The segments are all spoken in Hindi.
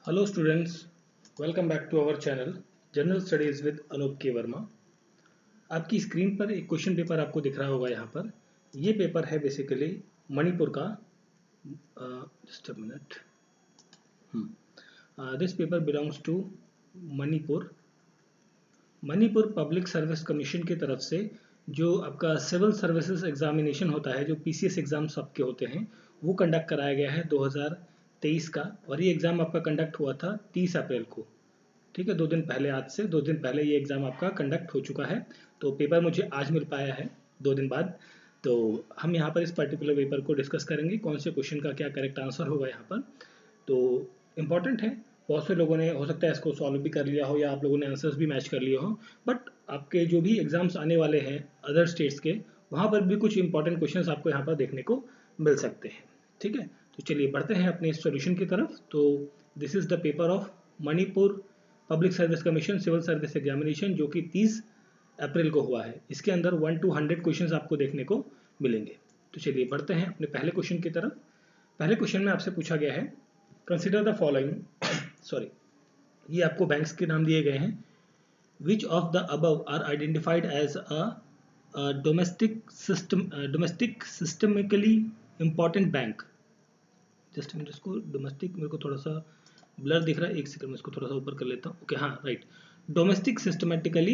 Hello students, welcome back to our channel general studies with Anoop K Verma. आपकी स्क्रीन पर एक क्वेश्चन पेपर आपको दिख रहा होगा। यहाँ पर ये पेपर है बेसिकली मणिपुर का। Just a minute. This paper belongs to Manipur public service commission की तरफ से जो आपका सिविल सर्विसेज एग्जामिनेशन होता है, जो पीसीएस एग्जाम सबके होते हैं, वो कंडक्ट कराया गया है 2023 का। और ये एग्ज़ाम आपका कंडक्ट हुआ था 30 अप्रैल को। ठीक है, 2 दिन पहले, आज से 2 दिन पहले ये एग्ज़ाम आपका कंडक्ट हो चुका है। तो पेपर मुझे आज मिल पाया है 2 दिन बाद। तो हम यहाँ पर इस पर्टिकुलर पेपर को डिस्कस करेंगे, कौन से क्वेश्चन का क्या करेक्ट आंसर होगा यहाँ पर। तो इम्पॉर्टेंट है, बहुत से लोगों ने हो सकता है इसको सॉल्व भी कर लिया हो या आप लोगों ने आंसर्स भी मैच कर लिए हो, बट आपके जो भी एग्जाम्स आने वाले हैं अदर स्टेट्स के, वहाँ पर भी कुछ इंपॉर्टेंट क्वेश्चंस आपको यहाँ पर देखने को मिल सकते हैं। ठीक है, तो चलिए बढ़ते हैं अपने सॉल्यूशन की तरफ। तो this is the paper of Manipur public service commission civil service examination, जो कि 30 अप्रैल को हुआ है। इसके अंदर 1 to 100 क्वेश्चंस आपको देखने को मिलेंगे। तो चलिए बढ़ते हैं अपने पहले क्वेश्चन की तरफ। पहले क्वेश्चन में आपसे पूछा गया है, कंसिडर द फॉलोइंग सॉरी, ये आपको बैंक्स के नाम दिए गए हैं। Which of the above are identified as a domestic systemically important bank. Just minute, इसको डोमेस्टिक मेरे को थोड़ा सा ब्लर दिख रहा है, एक सेकंड में इसको थोड़ा सा ऊपर कर लेता हूँ। ओके, हाँ right, domestic systematically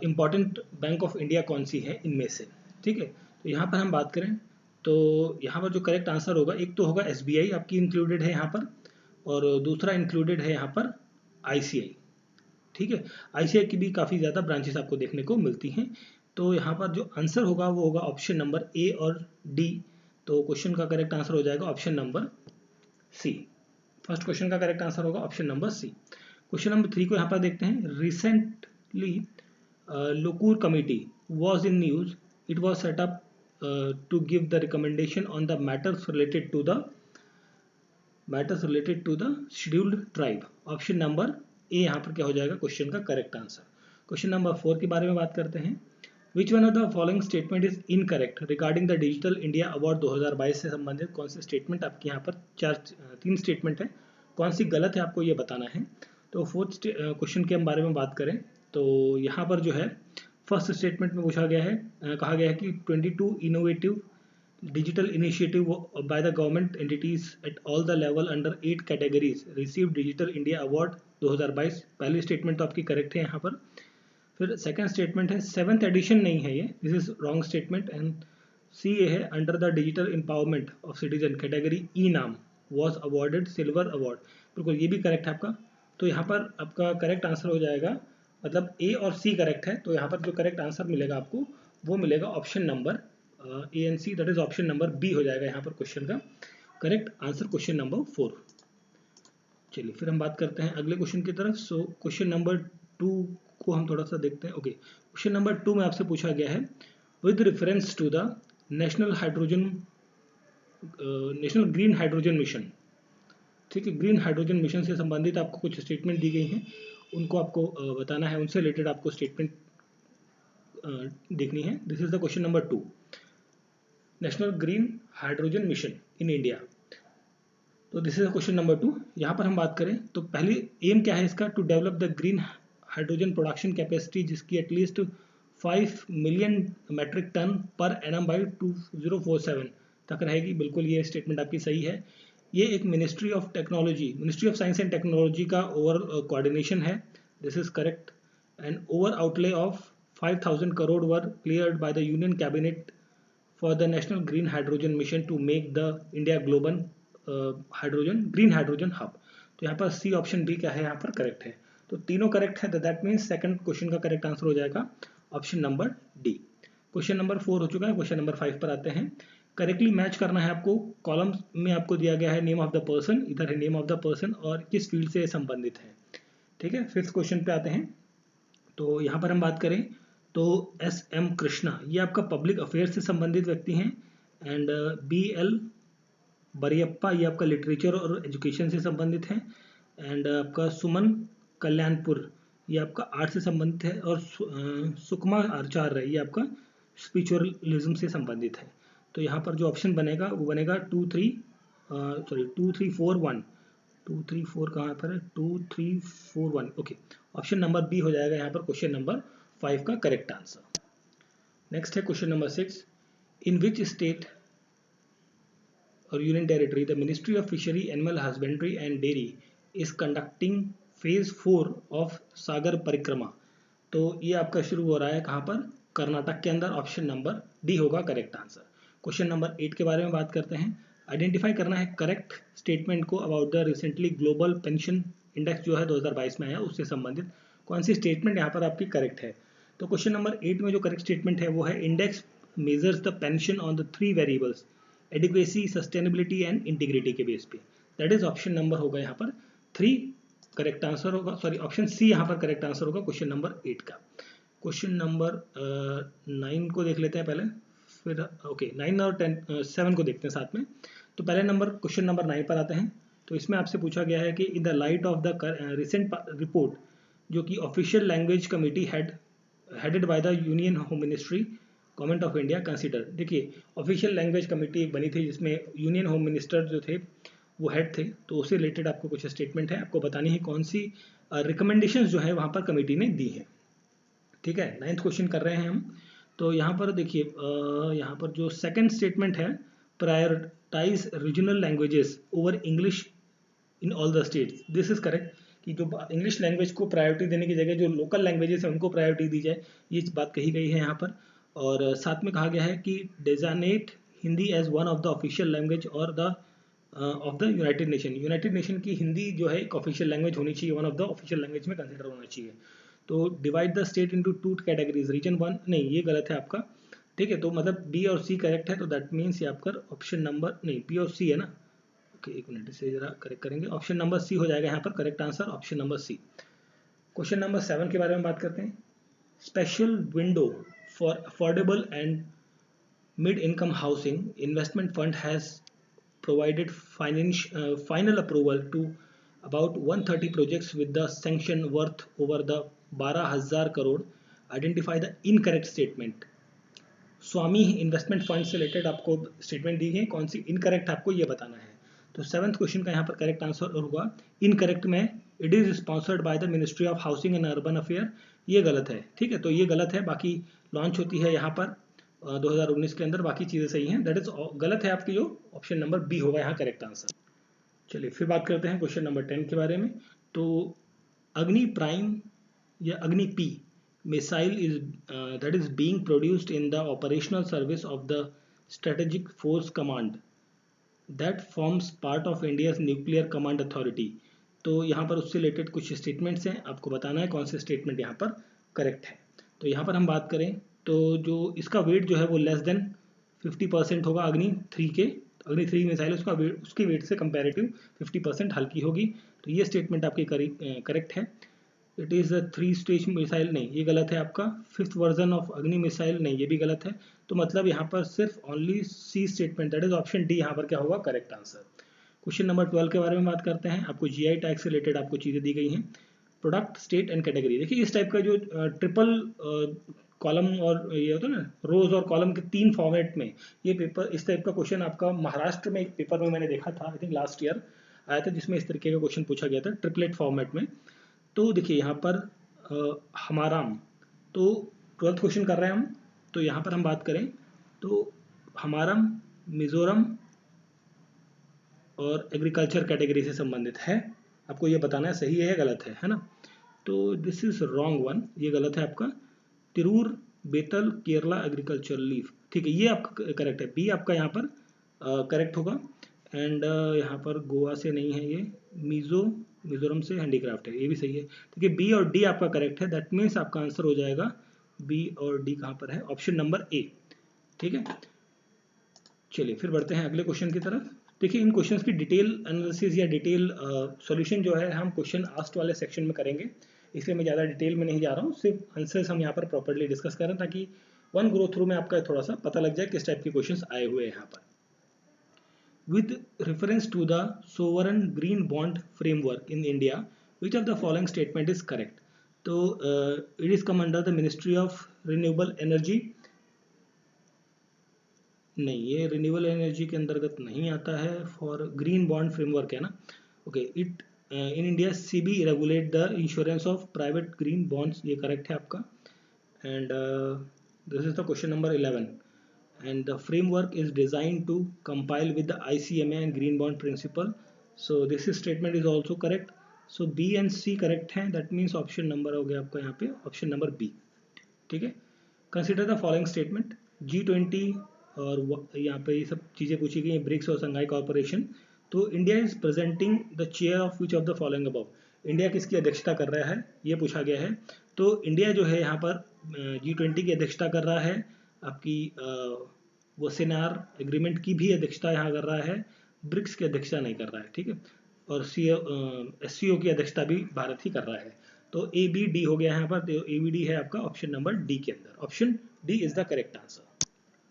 important bank of India कौन सी है इनमें से। ठीक है, तो यहाँ पर हम बात करें तो यहाँ पर जो करेक्ट आंसर होगा, एक तो होगा एसबीआई आपकी इंक्लूडेड है यहाँ पर, और दूसरा इंक्लूडेड है यहाँ पर आईसीआई। ठीक है, आईसीआई की भी काफ़ी ज़्यादा ब्रांचेस आपको देखने को मिलती हैं। तो यहाँ पर जो आंसर होगा वो होगा ऑप्शन नंबर ए और डी। तो क्वेश्चन का करेक्ट आंसर हो जाएगा option number C. First question का करेक्ट आंसर होगा option number C. Question number 3 को यहाँ पर देखते हैं। Recently Lokur committee was in news. It was set up to give the recommendation on the matters related to the scheduled tribe. Option number A यहाँ पर क्या हो जाएगा क्वेश्चन का करेक्ट आंसर। क्वेश्चन नंबर 4 के बारे में बात करते हैं। विच one of the following statement is incorrect regarding the digital India award 2022 से संबंधित कौन सी स्टेटमेंट आपकी यहाँ पर 3 स्टेटमेंट है, कौन सी गलत है आपको ये बताना है। तो फोर्थ क्वेश्चन के हम बारे में बात करें तो यहाँ पर जो है फर्स्ट स्टेटमेंट में पूछा गया है, कहा गया है कि 22 innovative digital initiative by the government entities at all the level under 8 categories receive digital India award 2022। पहली स्टेटमेंट तो आपकी करेक्ट है यहाँ पर। फिर सेकंड स्टेटमेंट है 7th एडिशन नहीं है ये, this is wrong statement. And C A है under the digital empowerment of citizen category E नाम वॉज अवॉर्डेड सिल्वर अवार्ड। बिल्कुल, ये भी करेक्ट है आपका। तो यहाँ पर आपका करेक्ट आंसर हो जाएगा, मतलब ए और सी करेक्ट है, तो यहाँ पर जो करेक्ट आंसर मिलेगा आपको वो मिलेगा option number A and C, that is option number B हो जाएगा यहाँ पर क्वेश्चन का करेक्ट आंसर, क्वेश्चन नंबर 4। चलिए फिर हम बात करते हैं अगले क्वेश्चन की तरफ। सो क्वेश्चन नंबर 2 को हम थोड़ा सा देखते हैं। ओके, क्वेश्चन नंबर 2 में आपसे पूछा गया है with reference to the national green hydrogen mission. ठीक है, ग्रीन हाइड्रोजन मिशन से संबंधित आपको कुछ स्टेटमेंट दी गई हैं, उनको आपको बताना है, उनसे रिलेटेड आपको स्टेटमेंट देखनी है। This is the question number 2, national green hydrogen mission in India. तो this is the question number 2। यहाँ पर हम बात करें तो पहली एम क्या है इसका, to develop the green hydrogen production capacity जिसकी at least 5 million metric ton per annum by 2047 तक रहेगी। बिल्कुल, ये स्टेटमेंट आपकी सही है। ये एक ministry of science and technology का ओवर कोऑर्डिनेशन है, this is correct. And over outlay of 5000 crore were cleared by the union cabinet for the national green hydrogen mission to make the India global green hydrogen hub. तो यहाँ पर सी ऑप्शन बी क्या है यहाँ पर करेक्ट है। तो तीनों करेक्ट है, दैट मीन्स सेकंड क्वेश्चन का करेक्ट आंसर हो जाएगा option number D. Question number 4 हो चुका है। क्वेश्चन नंबर 5 पर आते हैं। करेक्टली मैच करना है आपको, कॉलम में आपको दिया गया है नेम ऑफ द पर्सन, इधर है नेम ऑफ द पर्सन और किस फील्ड से संबंधित है। ठीक है, फिफ्थ क्वेश्चन पे आते हैं। तो यहाँ पर हम बात करें तो एस एम कृष्णा ये आपका पब्लिक अफेयर से संबंधित व्यक्ति हैं। एंड बी एल बरियप्पा ये आपका लिटरेचर और एजुकेशन से संबंधित है। एंड आपका सुमन कल्याणपुर ये आपका आर्ट से संबंधित है। और सुकमा आचार्य ये आपका स्पिरिचुअलिज्म से संबंधित है। तो यहाँ पर जो ऑप्शन बनेगा वो बनेगा 2 3 4 1 234 कहाँ पर है, 2341, ओके। ऑप्शन नंबर बी हो जाएगा यहाँ पर क्वेश्चन नंबर 5 का करेक्ट आंसर। नेक्स्ट है question number 6, in which state और union territory the ministry of fishery, animal husbandry and dairy is conducting phase 4 of Sagar Parikrama. तो ये आपका शुरू हो रहा है कहाँ पर, कर्नाटक के अंदर। ऑप्शन नंबर डी होगा करेक्ट आंसर। क्वेश्चन नंबर 8 के बारे में बात करते हैं। आइडेंटिफाई करना है करेक्ट स्टेटमेंट को about the recently global pension index जो है 2022 में आया, उससे संबंधित कौन सी स्टेटमेंट यहाँ पर आपकी करेक्ट है। तो क्वेश्चन नंबर 8 में जो करेक्ट स्टेटमेंट है वो है index measures the pension on the 3 variables adequacy, sustainability and integrity के बेस पे। दैट इज ऑप्शन नंबर होगा यहाँ पर 3 करेक्ट आंसर होगा, सॉरी ऑप्शन सी यहाँ पर करेक्ट आंसर होगा क्वेश्चन नंबर 8 का। क्वेश्चन नंबर 9 को देख लेते हैं पहले, फिर ओके 9 और 7 को देखते हैं साथ में। तो पहले नंबर क्वेश्चन नंबर 9 पर आते हैं। तो इसमें आपसे पूछा गया है कि in the light of the recent report जो कि official language committee headed by the union home ministry government of India consider. देखिए ऑफिशियल लैंग्वेज कमेटी एक बनी थी जिसमें यूनियन होम मिनिस्टर जो थे वो हेड थे, तो उससे रिलेटेड आपको कुछ स्टेटमेंट है, आपको बतानी है कौन सी रिकमेंडेशंस जो है वहाँ पर कमेटी ने दी है। ठीक है, 9th क्वेश्चन कर रहे हैं हम। तो यहाँ पर देखिए यहाँ पर जो सेकंड स्टेटमेंट है, prioritise regional languages over English in all the states, this is correct कि जो इंग्लिश लैंग्वेज को प्रायोरिटी देने की जगह जो लोकल लैंग्वेजेस हैं उनको प्रायोरिटी दी जाए, ये बात कही गई है यहाँ पर। और साथ में कहा गया है कि designate Hindi as one of the official language और the of the United Nation. United Nation की हिंदी जो है एक ऑफिशियल लैंग्वेज होनी चाहिए, one of the official language में कंसिडर होना चाहिए। तो divide the state into 2 categories, region 1 नहीं, ये गलत है आपका। ठीक है, तो मतलब बी और सी करेक्ट है, तो दैट मीन्स ये आपका ऑप्शन नंबर नहीं, बी और सी है ना। ओके एक मिनट इसे जरा करेक्ट करेंगे, ऑप्शन नंबर सी हो जाएगा यहाँ पर correct answer, option number C. Question number 7 के बारे में बात करते हैं। Special window for affordable and mid income housing investment fund has provided final approval to about 130 projects with the sanction worth over the 12,000 crore. Identify the incorrect statement. Swami investment fund से रिलेटेड आपको स्टेटमेंट दी है, कौन सी इनकरेक्ट आपको ये बताना है। तो 7th क्वेश्चन का यहाँ पर करेक्ट आंसर होगा इनकरेक्ट में it is sponsored by the ministry of housing and urban affair, ये गलत है। ठीक है, तो ये गलत है, बाकी लॉन्च होती है यहाँ पर 2019 के अंदर, बाकी चीज़ें सही हैं। दैट इज गलत है आपकी जो ऑप्शन नंबर बी होगा यहाँ करेक्ट आंसर। चलिए फिर बात करते हैं क्वेश्चन नंबर 10 के बारे में। तो अग्नि प्राइम या अग्नि P missile is that is being produced in the operational service of the strategic force command that forms part of India's nuclear command authority. तो यहाँ पर उससे रिलेटेड कुछ स्टेटमेंट्स हैं, आपको बताना है कौन से स्टेटमेंट यहाँ पर करेक्ट है। तो यहाँ पर हम बात करें तो जो इसका वेट जो है वो लेस देन 50% होगा अग्नि 3 के, अग्नि 3 मिसाइल उसका वेट, उसके वेट से कंपैरेटिव 50% हल्की होगी। तो ये स्टेटमेंट आपकी करेक्ट है। It is a 3 stage missile नहीं, ये गलत है आपका। 5th वर्जन ऑफ अग्नि मिसाइल नहीं, ये भी गलत है। तो मतलब यहाँ पर सिर्फ only C statement that is option D यहाँ पर क्या होगा करेक्ट आंसर। क्वेश्चन नंबर 12 के बारे में बात करते हैं। आपको जीआई टैग से रिलेटेड आपको चीज़ें दी गई हैं। प्रोडक्ट, स्टेट एंड कैटेगरी, देखिए इस टाइप का जो ट्रिपल कॉलम और ये होता है ना रोज और कॉलम के 3 फॉर्मेट में ये पेपर, इस टाइप का क्वेश्चन आपका महाराष्ट्र में एक पेपर में मैंने देखा था, आई थिंक लास्ट ईयर आया था, जिसमें इस तरीके का क्वेश्चन पूछा गया था ट्रिपलेट फॉर्मेट में। तो देखिए यहाँ पर हमाराम, तो 12th क्वेश्चन कर रहे हैं हम। तो यहाँ पर हम बात करें तो हमाराम मिजोरम और एग्रीकल्चर कैटेगरी से संबंधित है, आपको ये बताना है सही है या गलत है ना। तो दिस इज रॉन्ग वन, ये गलत है आपका। Tirur Bethel Kerala agriculture leaf, ठीक है ये आपका करेक्ट है, बी आपका यहाँ पर करेक्ट होगा। एंड यहाँ पर गोवा से नहीं है, ये मिजोरम से हैंडीक्राफ्ट है, ये भी सही है। ठीक है, बी और डी आपका करेक्ट है, दैट मीन्स आपका आंसर हो जाएगा बी और डी कहाँ पर है, ऑप्शन नंबर ए। ठीक है, चलिए फिर बढ़ते हैं अगले क्वेश्चन की तरफ। देखिए इन क्वेश्चंस की डिटेल एनालिसिस या डिटेल सॉल्यूशन जो है हम क्वेश्चन आस्क्ड वाले सेक्शन में करेंगे, इसलिए मैं ज़्यादा डिटेल में नहीं जा रहा हूँ, सिर्फ आंसर्स हम यहाँ पर प्रॉपर्ली डिस्कस करें ताकि वन ग्रो थ्रू में आपका थोड़ा सा पता लग जाए किस टाइप के क्वेश्चंस आए हुए हैं यहाँ पर। With reference to the sovereign green bond framework in India which of the following statement is correct. तो it is come under the ministry of renewable energy, नहीं ये रिन्यूएबल एनर्जी के अंतर्गत नहीं आता है, फॉर ग्रीन बॉन्ड फ्रेमवर्क है ना। Okay, it in India CB regulate the insurance of private green bonds, ये करेक्ट है आपका। And this is the question number 11, and the framework is designed to compile with the ICMA and green bond principle, so this is statement is also correct, so B and C correct हैं, that means option number हो गया आपका यहाँ पे ऑप्शन नंबर B। ठीक है, consider the following statement, G20 और यहाँ पे ये सब चीज़ें पूछी गई हैं, ब्रिक्स और संघाई कॉर्पोरेशन, तो India is presenting the chair of which of the following above, India किसकी अध्यक्षता कर रहा है ये पूछा गया है। तो इंडिया जो है यहाँ पर G20 की अध्यक्षता कर रहा है, आपकी वो सेनार एग्रीमेंट की भी अध्यक्षता यहाँ कर रहा है, ब्रिक्स की अध्यक्षता नहीं कर रहा है। ठीक है, और SCO की अध्यक्षता भी भारत ही कर रहा है। तो ABD हो गया यहाँ पर, तो ABD है आपका ऑप्शन नंबर डी के अंदर, option D is the correct answer.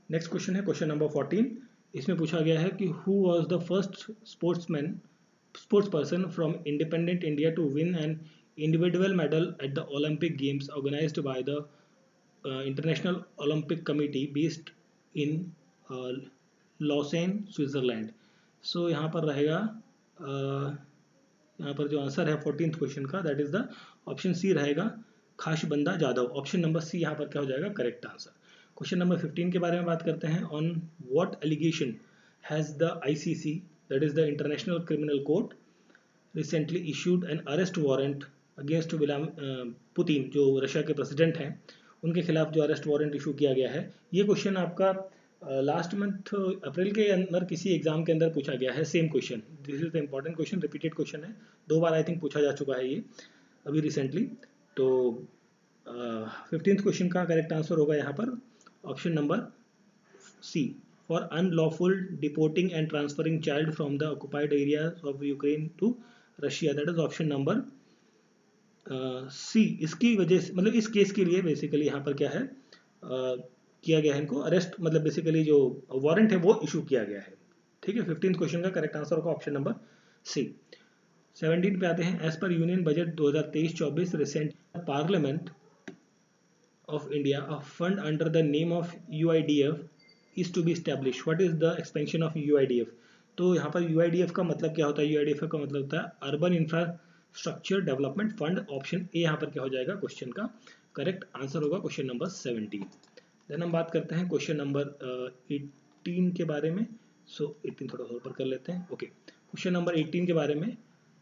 Next question है क्वेश्चन नंबर 14, इसमें पूछा गया है कि who was the first sports person from independent India to win an individual medal at the Olympic games organised by the International Olympic Committee based in Lausanne Switzerland. So यहाँ पर रहेगा यहाँ पर जो आंसर है 14th क्वेश्चन का, that is the option C रहेगा, Khashaba Jadhav. Option number C यहाँ पर क्या हो जाएगा करेक्ट आंसर। क्वेश्चन नंबर 15 के बारे में बात करते हैं, on what allegation has the ICC, that is the international criminal court, recently issued an arrest warrant against Vladimir Putin, जो रशिया के प्रेसिडेंट हैं, उनके खिलाफ जो अरेस्ट वारंट इशू किया गया है। ये क्वेश्चन आपका लास्ट मंथ अप्रैल के अंदर किसी एग्जाम के अंदर पूछा गया है, same question, this is the important question, repeated question है, 2 बार आई थिंक पूछा जा चुका है ये अभी रिसेंटली। तो 15th क्वेश्चन का करेक्ट आंसर होगा यहाँ पर option number C, for unlawful deporting and transferring child from the occupied areas of Ukraine to Russia, that is option number C. इसकी वजह से मतलब इस केस के लिए बेसिकली यहाँ पर क्या है किया गया है, इनको अरेस्ट मतलब बेसिकली जो वारंट है वो इशू किया गया है। ठीक है, 15th क्वेश्चन का करेक्ट आंसर होगा ऑप्शन नंबर सी। 17 पे आते हैं, as per union budget 2023-24 recent parliament of India, a fund under the name of UIDF is to be established. What is the expansion of UIDF? तो यहाँ पर UIDF का मतलब क्या होता है, UIDF का मतलब होता है urban infrastructure development fund, option A यहाँ पर क्या हो जाएगा क्वेश्चन का करेक्ट आंसर होगा क्वेश्चन नंबर 17। देन हम बात करते हैं क्वेश्चन नंबर 18 के बारे में। सो 18 थोड़ा सा ऊपर कर लेते हैं। ओके, क्वेश्चन नंबर 18 के बारे में,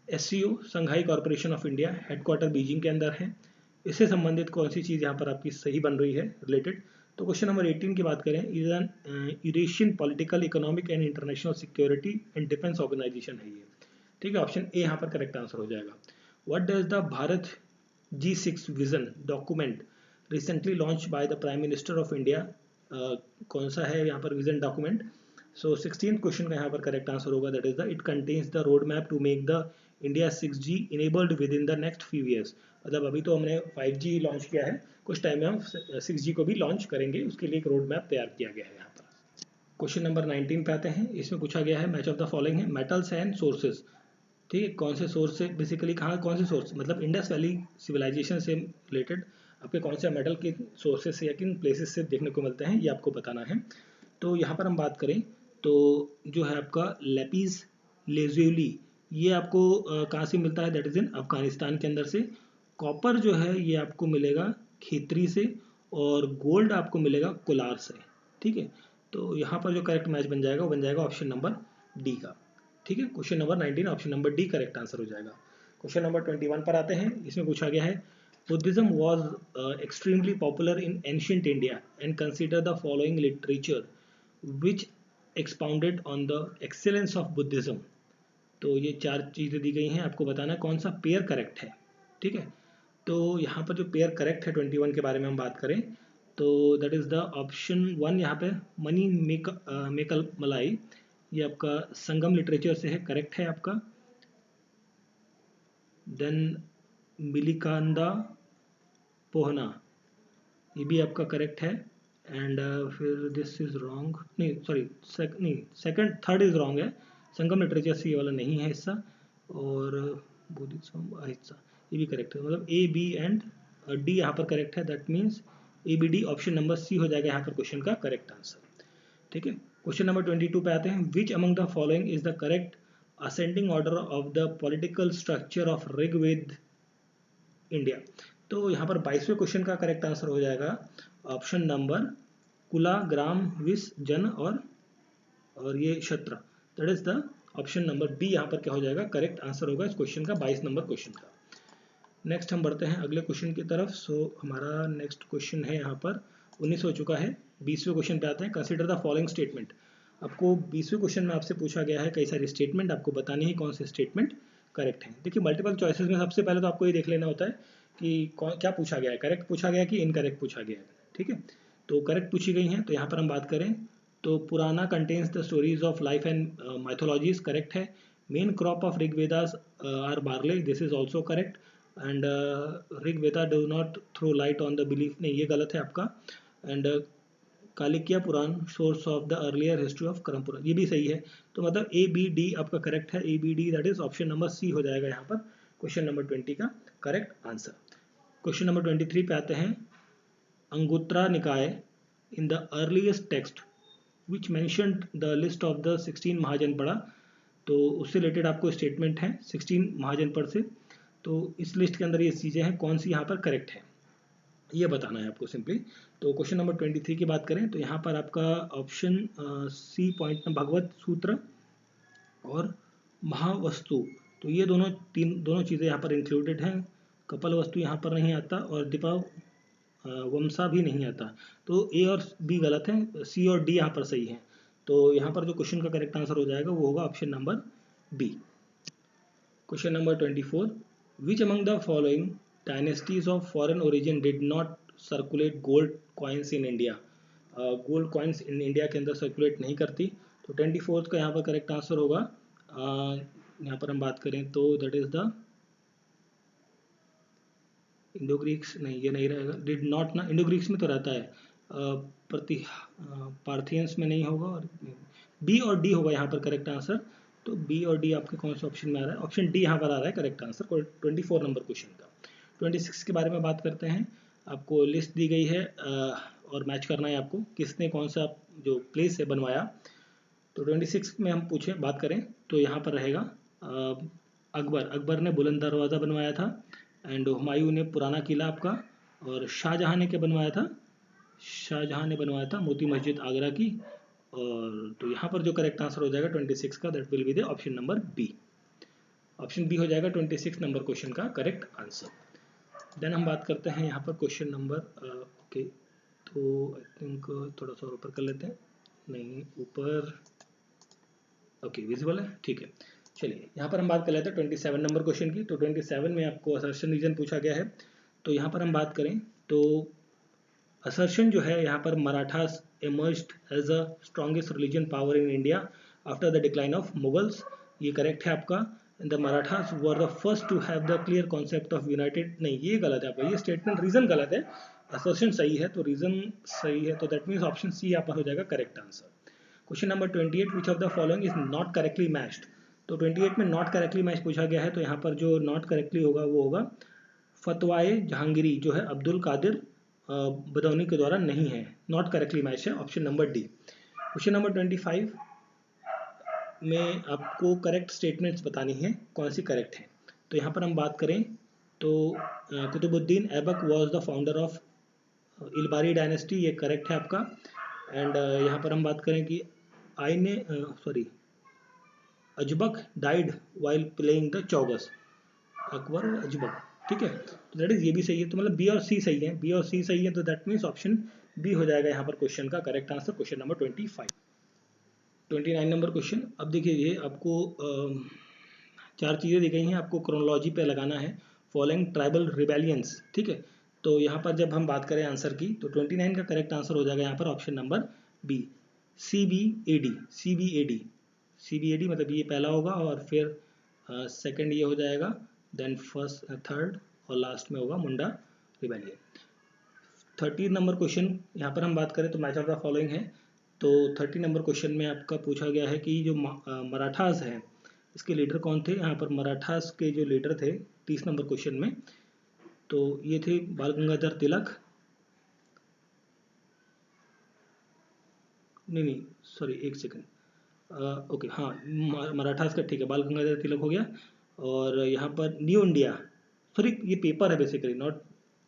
SCO Shanghai corporation of India headquarter Beijing के अंदर है, इससे संबंधित कौन सी चीज़ यहाँ पर आपकी सही बन रही है रिलेटेड। तो क्वेश्चन नंबर 18 की बात करें, is an Eurasian political economic and international security and defence organisation है ये। ठीक है, ऑप्शन ए यहाँ पर करेक्ट आंसर हो जाएगा। What does the Bharat G6 vision document recently launch by the prime minister of India, कौन सा है यहाँ पर विजन डॉक्यूमेंट। सो 16th क्वेश्चन का यहाँ पर करेक्ट आंसर होगा, that is the it contains the road map to make the India 6G enabled within the next few years. मतलब अभी तो हमने 5G लॉन्च किया है, कुछ टाइम में हम 6G को भी लॉन्च करेंगे, उसके लिए एक रोड मैप तैयार किया गया है यहाँ पर। क्वेश्चन नंबर 19 पे आते हैं, इसमें पूछा गया है मैच ऑफ द फॉलोइंग है, मेटल्स एंड सोर्सेज। ठीक है, कौन से सोर्स से बेसिकली कहाँ कौन से सोर्स मतलब इंडस वैली सिविलाइजेशन से रिलेटेड आपके कौन से मेटल के सोर्सेज से या किन प्लेसेस से देखने को मिलते हैं ये आपको बताना है। तो यहाँ पर हम बात करें तो जो है आपका लेपिस लेजुली, ये आपको कहाँ से मिलता है, दैट इज इन अफगानिस्तान के अंदर से। कॉपर जो है ये आपको मिलेगा खेतरी से, और गोल्ड आपको मिलेगा कोलार से। ठीक है, तो यहाँ पर जो करेक्ट मैच बन जाएगा वो बन जाएगा ऑप्शन नंबर डी का। ठीक है, question number 19 option number D correct answer हो जाएगा। क्वेश्चन नंबर 21 पर आते हैं, इसमें पूछा गया है, Buddhism was extremely popular in ancient India and consider the following literature which expounded on the excellence of Buddhism. तो ये 4 चीज़ें दी गई हैं, आपको बताना है कौन सा पेयर करेक्ट है। ठीक है, तो यहाँ पर जो पेयर करेक्ट है 21 के बारे में हम बात करें तो दैट इज द ऑप्शन 1 यहाँ पे मनी मेकल मलाई, ये आपका संगम लिटरेचर से है, करेक्ट है आपका। देन मिलिकांदा पोहना, ये भी आपका करेक्ट है। एंड फिर दिस इज रॉन्ग, नहीं sorry second third is wrong है, संगम लिटरेचर से ये वाला नहीं है हिस्सा, और बुद्धिज्म हिस्सा ये भी करेक्ट है, मतलब ए बी एंड डी यहाँ पर करेक्ट है, that means A B D option number C हो जाएगा यहाँ पर क्वेश्चन का करेक्ट आंसर। ठीक है, क्वेश्चन नंबर 22 पे आते हैं, which among the following is the correct ascending order of the political structure of Rigveda India. तो यहाँ पर 22वें क्वेश्चन का करेक्ट आंसर हो जाएगा ऑप्शन नंबर कुला, ग्राम, विस, जन और ये क्षत्र, that is the option number B. यहाँ पर क्या हो जाएगा करेक्ट आंसर होगा इस क्वेश्चन का, 22 नंबर क्वेश्चन का। नेक्स्ट हम बढ़ते हैं अगले क्वेश्चन की तरफ। हमारा नेक्स्ट क्वेश्चन है यहाँ पर 19 हो चुका है। 20वें क्वेश्चन पे आते हैं। Consider the following statement. आपको 20वें क्वेश्चन में आपसे पूछा गया है कई सारी स्टेटमेंट, आपको बतानी है कौन से स्टेटमेंट करेक्ट है। देखिए मल्टीपल चॉइसेस में सबसे पहले तो आपको ये देख लेना होता है कि क्या पूछा गया है, करेक्ट पूछा गया कि इनकरेक्ट पूछा गया है। ठीक है, तो करेक्ट पूछी गई हैं। तो यहाँ पर हम बात करें तो पुराना contains the stories of life and mythologies, correct है। Main crop of Rigvedas are barley, this is also correct. And Rigveda do not throw light on the belief, नहीं ये गलत है आपका। And Kalikiya Purana source of the earlier history of Karam Purana, ये भी सही है। तो मतलब ए बी डी आपका करेक्ट है, A B D, that is option number C हो जाएगा यहाँ पर क्वेश्चन नंबर 20 का करेक्ट आंसर। क्वेश्चन नंबर 23 पे आते हैं। अंगुत्रा निकाय in the earliest text which mentioned the list of the 16 महाजनपड़ा, तो उससे रिलेटेड आपको स्टेटमेंट है 16 महाजनपद से। तो इस लिस्ट के अंदर ये चीज़ें हैं, कौन सी यहाँ पर करेक्ट है ये बताना है आपको सिंपली। तो क्वेश्चन नंबर 23 की बात करें तो यहाँ पर आपका ऑप्शन सी पॉइंट में भगवत सूत्र और महावस्तु, तो ये दोनों चीज़ें यहाँ पर इंक्लूडेड हैं। कपल वस्तु यहाँ पर नहीं आता और दीपा वमसा भी नहीं आता। तो ए और बी गलत है, सी और डी यहाँ पर सही है। तो यहाँ पर जो क्वेश्चन का करेक्ट आंसर हो जाएगा वो होगा option number B. Question number 24, which among the following dynasties of foreign origin did not circulate gold coins in India. Gold coins in India के अंदर सर्कुलेट नहीं करती। तो 24 का यहाँ पर करेक्ट आंसर होगा, यहाँ पर हम बात करें तो that is the Indo Greeks, नहीं ये नहीं रहेगा, डिड नॉट ना, इंडो ग्रीक्स में तो रहता है, पार्थियंस में नहीं होगा, और बी और डी होगा यहाँ पर करेक्ट आंसर। तो बी और डी आपके कौन से ऑप्शन में आ रहा है, ऑप्शन डी यहाँ पर आ रहा है करेक्ट आंसर 24 नंबर क्वेश्चन का। 26 के बारे में बात करते हैं। आपको लिस्ट दी गई है और मैच करना है आपको किसने कौन सा जो प्लेस है बनवाया। तो 26 में हम बात करें तो यहाँ पर रहेगा अकबर ने बुलंद दरवाज़ा बनवाया था। एंड हुमायूं ने पुराना किला आपका, और शाहजहां ने क्या बनवाया था, शाहजहां ने बनवाया था मोती मस्जिद आगरा की। और तो यहाँ पर जो करेक्ट आंसर हो जाएगा 26 का, that will be the option number B. Option B हो जाएगा 26 नंबर क्वेश्चन का करेक्ट आंसर। देन हम बात करते हैं यहाँ पर क्वेश्चन नंबर ओके, तो आई थिंक थोड़ा सा ऊपर कर लेते हैं, नहीं ऊपर, ओके विजिबल है, ठीक है। चलिए यहाँ पर हम बात कर लेते हैं 27 नंबर क्वेश्चन की। तो 27 में आपको असर्शन रीजन पूछा गया है। तो यहाँ पर हम बात करें तो असर्शन जो है यहाँ पर Marathas emerged as a strongest religion power in India after the decline of Mughals, ये करेक्ट है आपका। The Marathas were the first to have the clear concept of united, नहीं ये गलत है आपका, ये स्टेटमेंट रीजन गलत है, असर्शन सही है, तो रीजन सही है, तो दैट मीन्स ऑप्शन सी यहाँ पर हो जाएगा correct answer. Question number 28, which of the following is not correctly matched. तो 28 में नॉट करेक्टली मैच पूछा गया है। तो यहाँ पर जो नॉट करेक्टली होगा वो होगा फतवाए जहांगीरी जो है अब्दुल कादिर बदौनी के द्वारा नहीं है, नॉट करेक्टली मैच है, option number D. Question number 25 में आपको करेक्ट स्टेटमेंट्स बतानी है कौन सी करेक्ट है। तो यहाँ पर हम बात करें तो Qutubuddin Aibak was the founder of Ilbari dynasty, ये करेक्ट है आपका। एंड यहाँ पर हम बात करें कि Aibak died while playing the chaugan, Akbar और अजबक, ठीक है, तो दैट इज ये भी सही है। तो मतलब बी और सी सही है, बी और सी सही है, तो दैट मीन्स ऑप्शन बी हो जाएगा यहाँ पर क्वेश्चन का correct answer, question number 25। 29 number question. अब देखिए ये आपको चार चीज़ें दी गई हैं, आपको क्रोनोलॉजी पे लगाना है, फॉलोइंग ट्राइबल रिबेलियंस, ठीक है। तो यहाँ पर जब हम बात करें आंसर की तो 29 का करेक्ट आंसर हो जाएगा यहाँ पर option number B, CBAD। CBAD मतलब ये पहला होगा और फिर सेकंड ये हो जाएगा, देन फर्स्ट थर्ड और लास्ट में होगा मुंडा रिबेलियन। 30 नंबर क्वेश्चन यहाँ पर हम बात करें तो मैच ऑफ द फॉलोइंग है। तो 30 नंबर क्वेश्चन में आपका पूछा गया है कि जो मराठास हैं इसके लीडर कौन थे। यहाँ पर मराठास के जो लीडर थे 30 नंबर क्वेश्चन में, तो ये थे बाल गंगाधर तिलक, नहीं सॉरी एक सेकंड, ओके हाँ, मराठास का ठीक है, बाल गंगाधर तिलक हो गया। और यहाँ पर न्यू इंडिया, सॉरी ये पेपर है बेसिकली, नॉट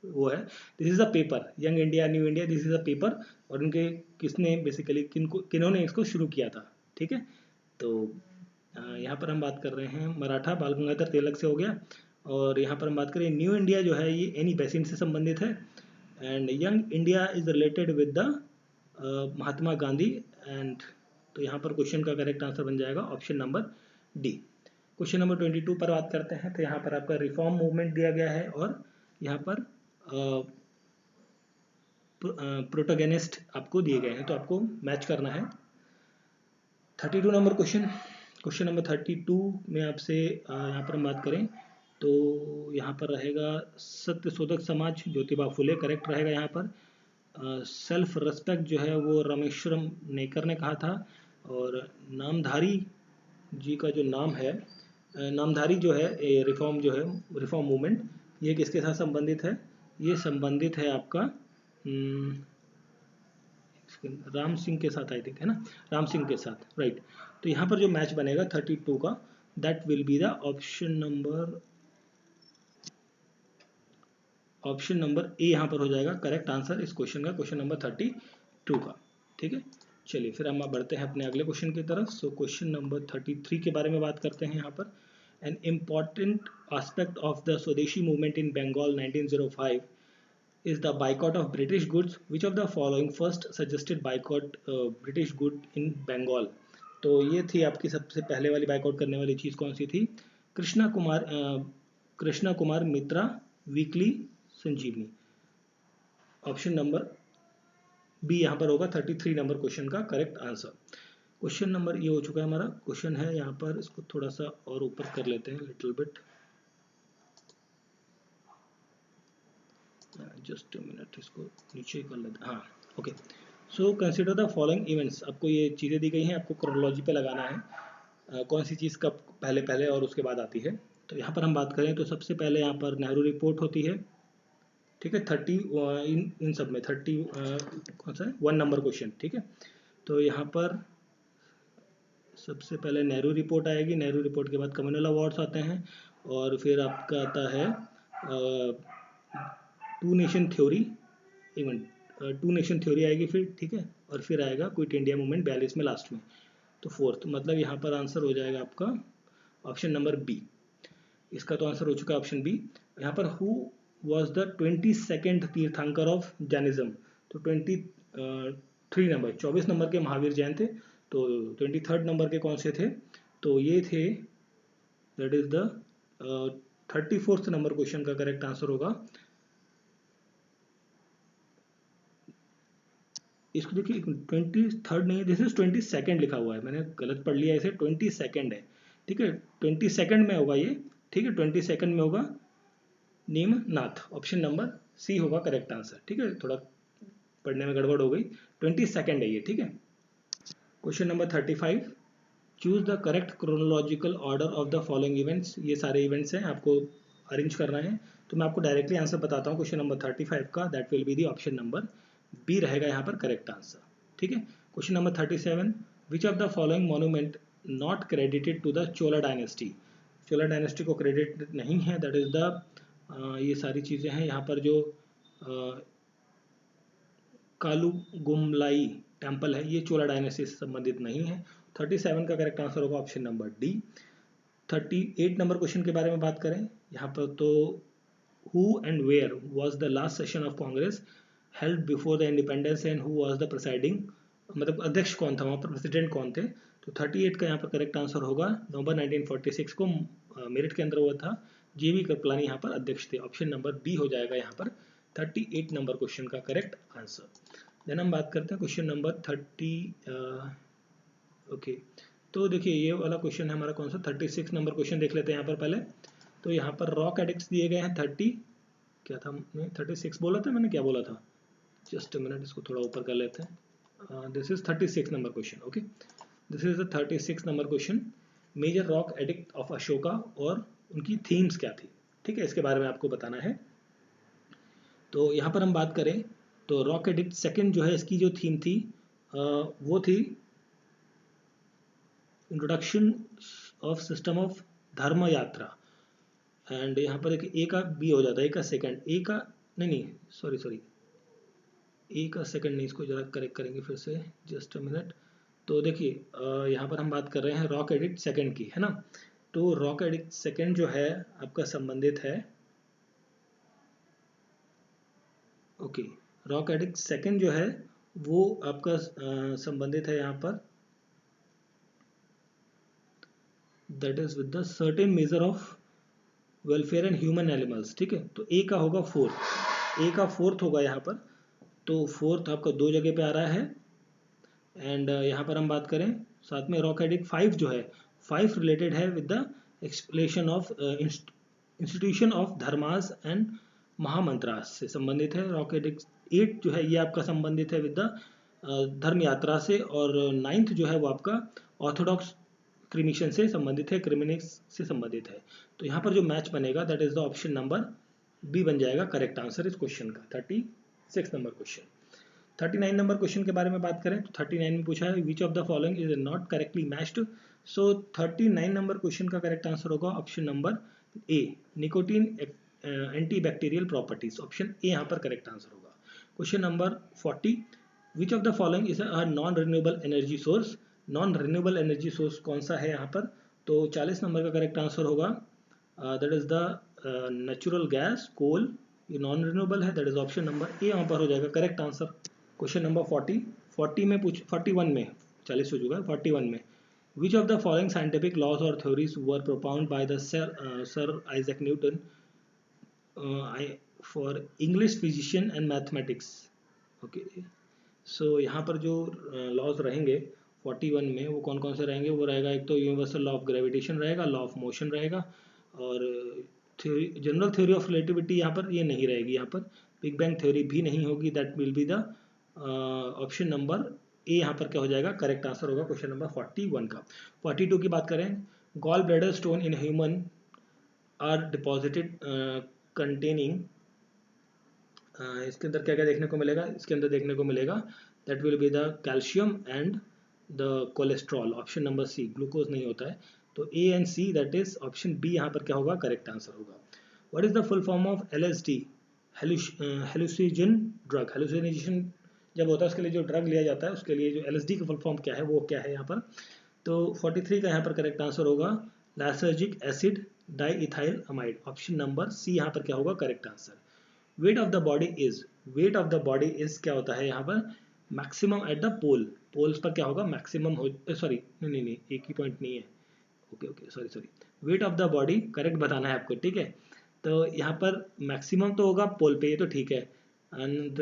वो है, this is a paper, young India new India, this is a paper. और उनके किसने बेसिकली किन्होंने इसको शुरू किया था, ठीक है। तो यहाँ पर हम बात कर रहे हैं मराठा, बाल गंगाधर तिलक से हो गया। और यहाँ पर हम बात करें न्यू इंडिया जो है ये एनी बेसिन से संबंधित है। And young India is related with the Mahatma Gandhi. And तो यहाँ पर क्वेश्चन का करेक्ट आंसर बन जाएगा option number D. Question number 22 पर बात करते हैं। तो यहाँ पर आपका रिफॉर्म मूवमेंट दिया गया है और यहाँ पर प्रोटोगेनिस्ट आपको दिए गए हैं, तो आपको मैच करना है। 32 नंबर क्वेश्चन, क्वेश्चन नंबर 32 में आपसे यहाँ पर हम बात करें तो यहाँ पर रहेगा सत्य शोधक समाज, ज्योतिबा फुले करेक्ट रहेगा यहाँ पर। सेल्फ रेस्पेक्ट जो है वो रामेश्वरम नेकर ने कहा था। और नामधारी जी का जो नाम है, नामधारी जो है रिफॉर्म जो है, रिफॉर्म मूवमेंट, ये किसके साथ संबंधित है? ये संबंधित है आपका राम सिंह के साथ, आई थिंक, है ना, राम सिंह के साथ, राइट। तो यहाँ पर जो मैच बनेगा 32 का, that will be the option number A यहाँ पर हो जाएगा करेक्ट आंसर इस क्वेश्चन का, क्वेश्चन नंबर 32 का, ठीक है। चलिए फिर हम बढ़ते हैं अपने अगले क्वेश्चन की तरफ। सो क्वेश्चन नंबर 33 के बारे में बात करते हैं यहाँ पर। An important aspect of the swadeshi movement in Bengal 1905 is the boycott of British goods. Which of the following first suggested boycott British good in Bengal? तो ये थी आपकी सबसे पहले वाली बाइकआउट करने वाली चीज़ कौन सी थी? कृष्णा कुमार मित्रा वीकली संजीवनी। ऑप्शन नंबर बी यहाँ पर होगा 33 नंबर क्वेश्चन का करेक्ट आंसर। क्वेश्चन नंबर ये हो चुका है हमारा। क्वेश्चन है यहाँ पर, इसको थोड़ा सा और ऊपर कर लेते हैं, लिटिल बिट, जस्ट मिनट, इसको नीचे कर लेते हैं, हाँ okay. So consider the following events, आपको ये चीज़ें दी गई हैं, आपको क्रोनोलॉजी पे लगाना है कौन सी चीज़ कब पहले पहले और उसके बाद आती है। तो यहाँ पर हम बात करें तो सबसे पहले यहाँ पर नेहरू रिपोर्ट होती है, ठीक है। 30 इन सब में 30 कौन सा है 1 नंबर क्वेश्चन, ठीक है। तो यहाँ पर सबसे पहले नेहरू रिपोर्ट आएगी, नेहरू रिपोर्ट के बाद कम्युनल अवार्ड्स आते हैं, और फिर आपका आता है two nation theory event, two nation theory आएगी फिर, ठीक है। और फिर आएगा क्विट इंडिया मूवमेंट 42 में लास्ट में। तो फोर्थ, मतलब यहाँ पर आंसर हो जाएगा आपका ऑप्शन नंबर बी। इसका तो आंसर हो चुका है ऑप्शन बी। यहाँ पर हु वॉज द 22nd तीर्थंकर ऑफ जैनिज्म, तो 23 नंबर 24 नंबर के महावीर जैन थे, तो 23rd नंबर के कौन से थे? तो ये थे, that is the 34th number question का करेक्ट आंसर होगा। इसको देखिए 23rd नहीं, दिस इज 22nd लिखा हुआ है, मैंने गलत पढ़ लिया, इसे 22nd है, ठीक है। 22nd में होगा ये, ठीक है, 22nd में होगा नीमनाथ। ऑप्शन नंबर सी होगा करेक्ट आंसर, ठीक है। थोड़ा पढ़ने में गड़बड़ हो गई, 22nd है ये, ठीक है। Question number 35, choose the correct chronological order of the following events. ये सारे इवेंट्स हैं, आपको अरेंज करना है। तो मैं आपको डायरेक्टली आंसर बताता हूँ क्वेश्चन नंबर 35 का, that will be the option number B रहेगा यहाँ पर करेक्ट आंसर, ठीक है। Question number 37, which of the following monument not credited to the Chola dynasty. Chola dynasty को क्रेडिट नहीं है, दैट इज द ये सारी चीज़ें हैं यहाँ पर, जो कालुगुमलाई टेम्पल है, ये चोला डायनेस्टी से संबंधित नहीं है। 37 का करेक्ट आंसर होगा option number D. 38 number question के बारे में बात करें यहाँ पर, तो who and where was the last session of Congress held before the independence and who was the presiding, मतलब अध्यक्ष कौन था वहाँ पर, प्रेसिडेंट कौन थे? तो 38 का यहाँ पर करेक्ट आंसर होगा, नवंबर 1946 को मेरठ के अंदर हुआ था, JV कृपलानी यहाँ पर अध्यक्ष थे। ऑप्शन नंबर बी हो जाएगा यहाँ पर 38 नंबर क्वेश्चन का करेक्ट आंसर। देन हम बात करते हैं क्वेश्चन नंबर 30 ओके। तो देखिए ये वाला क्वेश्चन है हमारा कौन सा, 36 नंबर क्वेश्चन देख लेते हैं यहाँ पर पहले। तो यहाँ पर रॉक एडिक्ट्स दिए गए हैं 30, क्या था मैंने 36 बोला था, मैंने क्या बोला था, जस्ट मिनट, इसको थोड़ा ऊपर कर लेते हैं। This is 36 number question, okay. This is the 36 number question, major rock edict of Ashoka और उनकी थीम्स क्या थी, ठीक है, इसके बारे में आपको बताना है। तो यहाँ पर हम बात करें तो रॉक एडिक्ट सेकंड जो है, इसकी जो थीम थी वो थी इंट्रोडक्शन ऑफ सिस्टम ऑफ धर्म यात्रा, एंड यहाँ पर एक ए का बी हो जाता है, ए का सेकंड, ए का नहीं सॉरी ए का सेकंड नहीं, इसको जरा करेक्ट करेंगे फिर से, जस्ट अ मिनट। तो देखिए यहाँ पर हम बात कर रहे हैं रॉक एडिक्ट सेकंड की, है ना। तो रॉक एडिक्ट सेकंड जो है आपका संबंधित है, ओके, रॉक एडिक्ट सेकंड जो है वो आपका संबंधित है यहाँ पर, that is with the certain measure of welfare and human animals, ठीक है। तो ए का होगा फोर्थ, ए का फोर्थ होगा यहाँ पर, तो फोर्थ आपका दो जगह पे आ रहा है। एंड यहाँ पर हम बात करें साथ में रॉक एडिक्ट 5 जो है, 5 रिलेटेड है with the explanation of institution of dharmas and mahamantras से संबंधित है। रॉक एडिक्ट 8 जो है ये आपका संबंधित है विद द धर्म यात्रा से, और 9th जो है वो आपका ऑर्थोडॉक्स क्रिमिशन से संबंधित है, क्रिमिनिक्स से संबंधित है। तो यहाँ पर जो मैच बनेगा that is the option number B बन जाएगा करेक्ट आंसर इस क्वेश्चन का। 36 नंबर क्वेश्चन। 39 नंबर क्वेश्चन के बारे में बात करें तो 39 में पूछा है which of the following is not correctly matched. So 39 number question का करेक्ट आंसर होगा option number A, nicotine anti bacterial properties, option A यहाँ पर करेक्ट आंसर होगा। Question number 40, which of the following is a non renewable energy source. Non renewable energy source कौन सा है यहाँ पर, तो 40 नंबर का करेक्ट आंसर होगा that is the natural gas, coal, ये नॉन रिन्यूएबल है, that is option number A यहाँ पर हो जाएगा करेक्ट आंसर। क्वेश्चन नंबर 40 में 41 में 40 हो चुका है, 41 में which of the following scientific laws और theories were propound by the sir Isaac Newton for English physician and mathematics. Okay, so यहाँ पर जो लॉज रहेंगे 41 में वो कौन कौन से रहेंगे, वो रहेगा एक तो यूनिवर्सल लॉ ऑफ ग्रेविटेशन रहेगा, लॉ ऑफ मोशन रहेगा, और theory general theory of relativity यहाँ पर ये नहीं रहेगी, यहाँ पर बिग बैंग थ्योरी भी नहीं होगी, that will be the option number A यहाँ पर क्या हो जाएगा करेक्ट आंसर होगा क्वेश्चन नंबर 41 का। 42 की बात करें, gall bladder stone in human are deposited containing, इसके अंदर क्या क्या देखने को मिलेगा, इसके अंदर देखने को मिलेगा that will be the calcium and the cholesterol, option number C, glucose नहीं होता है, तो A and C that is option B यहाँ पर क्या होगा करेक्ट आंसर होगा। What is the full form of LSD, hallucinogen drug. Hallucination जब होता है उसके लिए जो ड्रग लिया जाता है उसके लिए जो LSD का फुल फॉर्म क्या है वो क्या है यहाँ पर, तो 43 का यहाँ पर करेक्ट आंसर होगा lysergic acid diethylamide, option number C यहाँ पर क्या होगा correct answer. Weight of the body is, weight of the body is क्या होता है यहाँ पर maximum at the pole, poles पर क्या होगा मैक्सिमम हो, सॉरी नहीं एक ही पॉइंट नहीं है, okay sorry, wait of the body correct बताना है आपको, ठीक है। तो यहाँ पर मैक्सिमम तो होगा पोल पे, ये तो ठीक है, and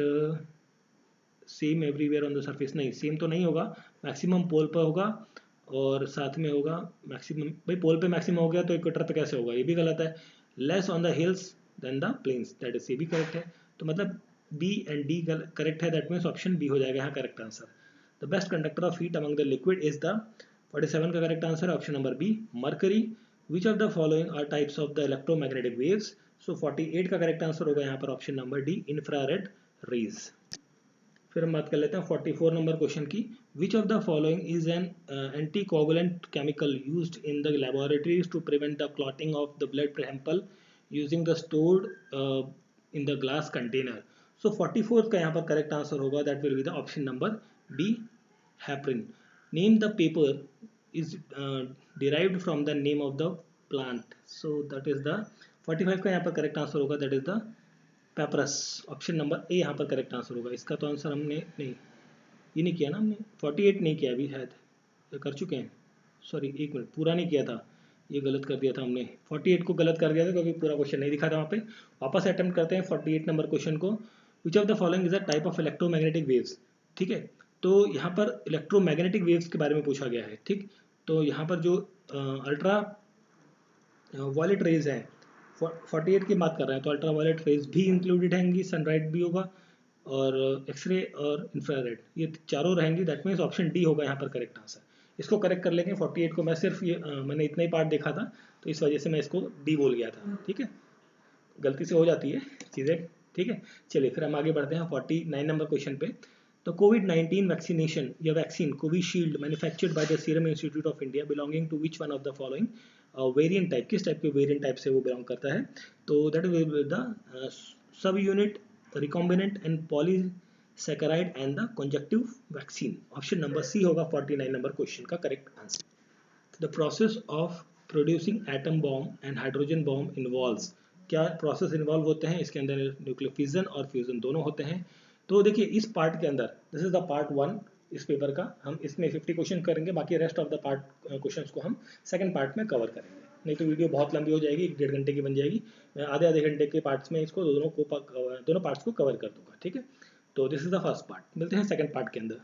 same everywhere on the surface, नहीं सेम तो नहीं होगा, मैक्सिमम पोल पर होगा, और साथ में होगा मैक्सिमम, भाई पोल पे मैक्सिमम हो गया तो इक्वेटर पे कैसे होगा, ये भी गलत है। Less on the hills than the plains, that is ये भी करेक्ट है, तो मतलब बी एंड डी करेक्ट है, दैट मीन्स ऑप्शन बी हो जाएगा यहाँ correct answer. The best conductor of heat among the liquid is the, 47 का करेक्ट आंसर है option number B, mercury. Which of the following are types of the electromagnetic waves, so 48 का करेक्ट आंसर होगा यहाँ पर option number D, infrared rays. फिर हम बात कर लेते हैं 44 नंबर क्वेश्चन की, which of the following is an anti coagulant chemical used in the laboratories to prevent the clotting of the blood sample using the stored in the glass container. So 44 का यहाँ पर करेक्ट आंसर होगा that will be the option number B, heparin. Name the paper is derived from the name of the plant, so that is the 45 का यहाँ पर करेक्ट आंसर होगा that is the papyrus, option number A यहाँ पर करेक्ट आंसर होगा। इसका तो आंसर हमने नहीं, ये नहीं किया ना हमने, 48 नहीं किया अभी, शायद कर चुके हैं, सॉरी एक मिनट, पूरा नहीं किया था, ये गलत कर दिया था हमने, 48 को गलत कर दिया था क्योंकि पूरा क्वेश्चन नहीं दिखा था वहाँ पे। वापस अटेम्प्ट करते हैं 48 नंबर क्वेश्चन को, विच of the following is a type of electromagnetic waves, ठीक है। तो यहाँ पर इलेक्ट्रोमैग्नेटिक वेव्स के बारे में पूछा गया है, ठीक। तो यहाँ पर जो अल्ट्रा वायलेट रेज हैं 48 की बात कर रहे हैं, तो अल्ट्रा वायलेट रेज भी इंक्लूडेड रहेंगी, सनलाइट भी होगा, और एक्सरे और इंफ्रारेड, ये चारों रहेंगी, दैट मीन्स ऑप्शन डी होगा यहाँ पर करेक्ट आंसर। इसको करेक्ट कर लेंगे 48 को, मैं सिर्फ ये मैंने इतना ही पार्ट देखा था तो इस वजह से मैं इसको डी बोल गया था, ठीक है, गलती से हो जाती है चीज़ें, ठीक है। चलिए फिर हम आगे बढ़ते हैं 49 नंबर क्वेश्चन पे। तो कोविड-19 वैक्सीनेशन या vaccine Covishield manufactured by the serum institute of India belonging to which one of the following variant type, किस टाइप के वेरिएंट टाइप से वो बिलोंग करता है? तो that is the sub unit recombinant and polysaccharide and the conjunctive vaccine. Option number C होगा 49 नंबर क्वेश्चन का correct answer. The process of producing atom bomb and hydrogen bomb involves, क्या प्रोसेस इन्वॉल्व होते हैं? इसके अंदर न्यूक्लियर फिजन और फ्यूजन दोनों होते हैं। तो देखिए इस पार्ट के अंदर, दिस इज द पार्ट 1 इस पेपर का, हम इसमें 50 क्वेश्चन करेंगे, बाकी rest of the part questions को हम सेकंड पार्ट में कवर करेंगे, नहीं तो वीडियो बहुत लंबी हो जाएगी, 1.5 घंटे की बन जाएगी। मैं आधे घंटे के पार्ट्स में इसको दोनों पार्ट्स को कवर कर दूंगा, ठीक है। तो this is the first part, मिलते हैं सेकंड पार्ट के अंदर।